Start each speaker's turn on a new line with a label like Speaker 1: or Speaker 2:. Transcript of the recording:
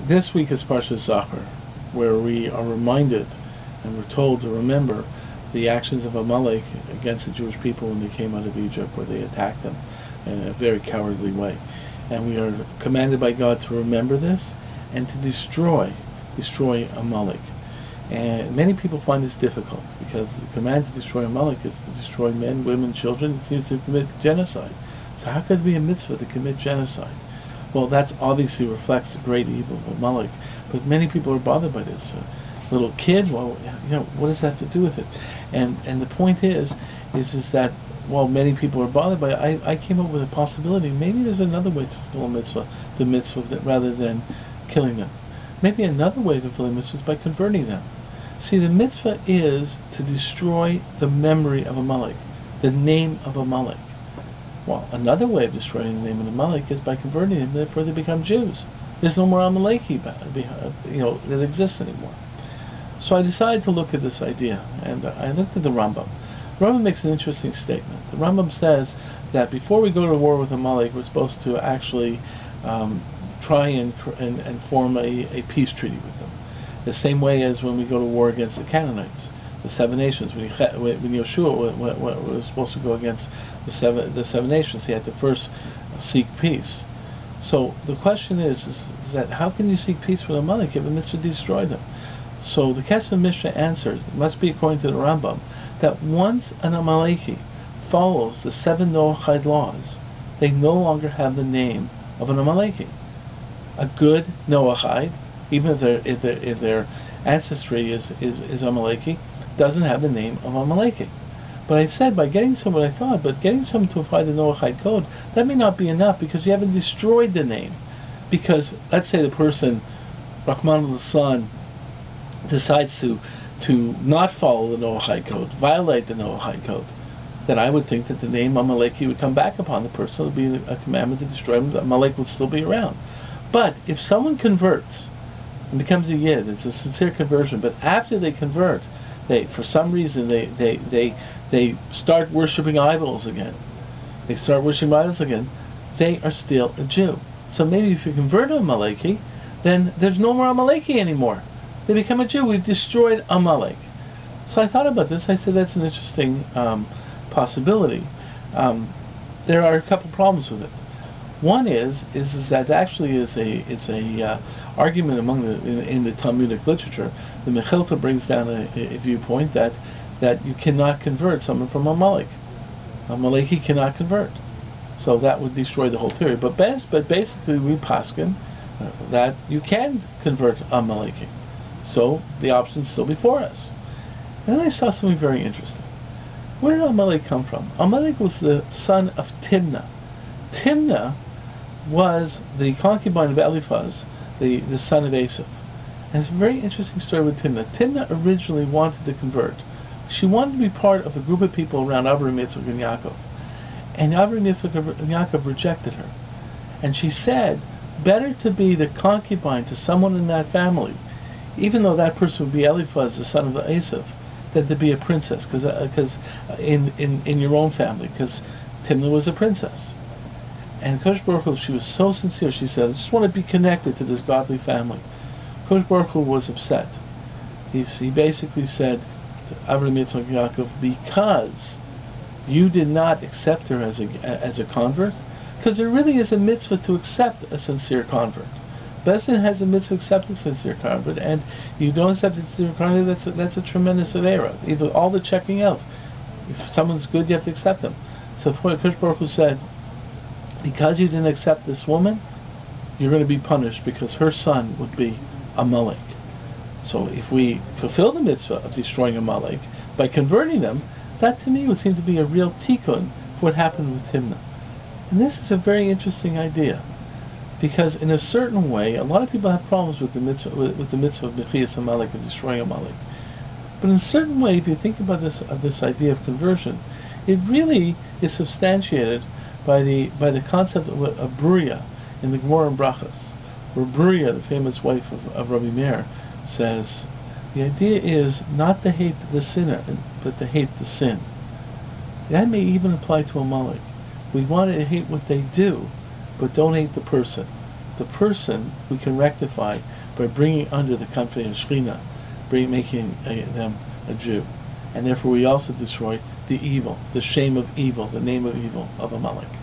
Speaker 1: This week is Parshat Zachor, where we are reminded and we're told to remember the actions of Amalek against the Jewish people when they came out of Egypt, where they attacked them in a very cowardly way. And we are commanded by God to remember this and to destroy Amalek. And many people find this difficult because the command to destroy Amalek is to destroy men, women, children. It seems to commit genocide. So how could it be a mitzvah to commit genocide? Well, that obviously reflects the great evil of Amalek, but many people are bothered by this. Little kid, well, what does that have to do with it? And the point is that while many people are bothered by it, I came up with a possibility. Maybe there's another way to fulfill the mitzvah, rather than killing them. Maybe another way to fulfill the mitzvah is by converting them. See, the mitzvah is to destroy the memory of Amalek, the name of Amalek. Well, another way of destroying the name of Amalek is by converting them, therefore they become Jews. There's no more Amaleki that exists anymore. So I decided to look at this idea, and I looked at the Rambam. The Rambam makes an interesting statement. The Rambam says that before we go to war with Amalek, we're supposed to actually try and form a peace treaty with them. The same way as when we go to war against the Canaanites. The seven nations. When Yeshua was supposed to go against the seven nations, he had to first seek peace. So the question is that how can you seek peace with Amalek if a mitzvah destroy them? So the Kesef Mishnah answers, it must be according to the Rambam, that once an Amaleki follows the 7 Noachide laws, they no longer have the name of an Amaleki. A good Noachide, even if their ancestry is Amaleki, doesn't have the name of Amaleki. But I said, by getting someone, getting someone to apply the Noachide code, that may not be enough because you haven't destroyed the name. Because let's say the person, Rahman al-San, decides to not follow the Noachide code, violate the Noachide code, then I would think that the name Amaleki would come back upon the person. It would be a commandment to destroy him. Amalek would still be around. But if someone converts and becomes a Yid, it's a sincere conversion, but after they convert, for some reason they start worshiping idols again. They are still a Jew. So maybe if you convert to Amaleki, then there's no more Amaleki anymore. They become a Jew. We've destroyed Amalek. So I thought about this. I said that's an interesting possibility. There are a couple problems with it. One is that actually it's a argument in the Talmudic literature. The Mechilta brings down a viewpoint that you cannot convert someone from Amalek. Amaleki cannot convert, so that would destroy the whole theory. But basically we paskin that you can convert Amaleki, so the option's still before us. And then I saw something very interesting. Where did Amalek come from? Amalek was the son of Timnah. Timnah was the concubine of Eliphaz, the son of Asaph. And it's a very interesting story with Timnah. Timnah originally wanted to convert. She wanted to be part of a group of people around Avraham, Yitzchak, and Yaakov. And Avraham, Yitzchak, and Yaakov rejected her. And she said, better to be the concubine to someone in that family, even though that person would be Eliphaz, the son of Asaph, than to be a princess, because in your own family, because Timnah was a princess. And Kosh Baruch Hu, she was so sincere, she said, I just want to be connected to this godly family. Kosh Baruch Hu was upset. He basically said to Avraham, Yitzchak, Yaakov, because you did not accept her as a convert, because there really is a mitzvah to accept a sincere convert. Bezdin has a mitzvah to accept a sincere convert, and you don't accept a sincere convert, that's a tremendous avera. Either all the checking out. If someone's good, you have to accept them. So Kosh Baruch Hu said, because you didn't accept this woman, you're going to be punished because her son would be Amalek. So if we fulfill the mitzvah of destroying Amalek by converting them, that to me would seem to be a real tikkun for what happened with Timnah. And this is a very interesting idea, because in a certain way, a lot of people have problems with the mitzvah of Bechiyas Amalek, of destroying Amalek. But in a certain way, if you think about this idea of conversion, it really is substantiated by the concept of Bruria in the Gemara and Brachas, where Bruria, the famous wife of Rabbi Meir, says the idea is not to hate the sinner, but to hate the sin. That may even apply to Amalek. We want to hate what they do, but don't hate the person. the person we can rectify by bringing under the company of Shekhinah, making them a Jew. And therefore we also destroy the evil, the shame of evil, the name of evil of Amalek.